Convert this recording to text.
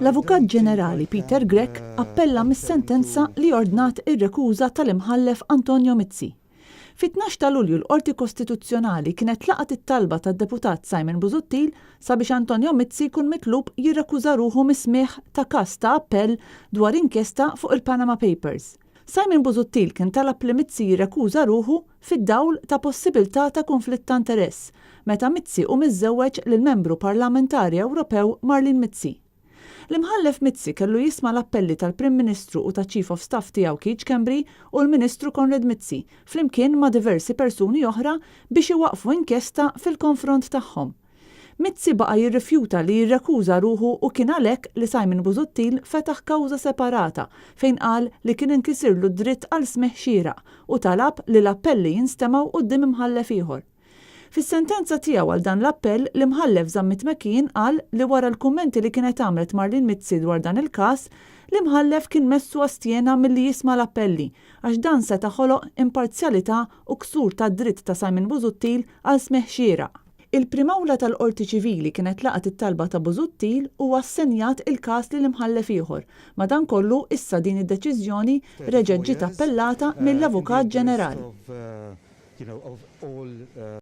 L-Avukat Ġenerali Peter Grech appella mis-sentenza li ordnat ir-rekuża tal-imħallef Antonio Mizzi. Fit-12 ta' Lulju l-Qorti Kostituzzjonali kienet laqat it-talba tad-Deputat Simon Busuttil sabiex Antonio Mizzi jkun mitlub jirrakkuża ruħu mis-smigħ ta' każ ta' appell dwar inkjesta fuq il-Panama Papers. Simon Busuttil kien talab li Mizzi jirrakkuża ruħu fid-dawl ta' possibilità ta' konflitt ta' interess meta Mizzi miżżewweġ lill-Membru Parlamentari Ewropew Marlene Mizzi. L-imħallef Mizzi kellu jisma' l-appelli tal-Prim Ministru u ta' Chief of Staff tiegħu Keith Schembri u l-Ministru Konrad Mizzi flimkien ma' diversi persuni oħra biex iwaqfu inkjesta fil-konfront tagħhom. Mizzi baqa' jirrifjuta li jirrakkuża ruħu u kien għalhekk li Simon Busuttil fetaħ kawża separata fejn qal li kien inkisirlu d-dritt għal smigħ xieraq u talab li l-appelli jinstemaw quddiem imħallef ieħor. Fis-sentenza tiegħu għal dan l-appell l-imħallef Zammit Mekin qal li wara l-kummenti li kienet għamlet Marlene Mizzi dwar dan il-każ, l-imħallef kien messu astjena milli jisma' l-appelli għax dan seta' ħoloq imparzjalità u ksur tad-dritt ta' Simon Busuttil għal smigħ xieraq. Il-primawla tal-Qorti Ċivili kienet laqat it-talba ta' Busuttil u assenjat il-każ lil imħallef ieħor. Madankollu issa din id-deċiżjoni reġgħet ġiet appellata mill-Avukat Ġenerali.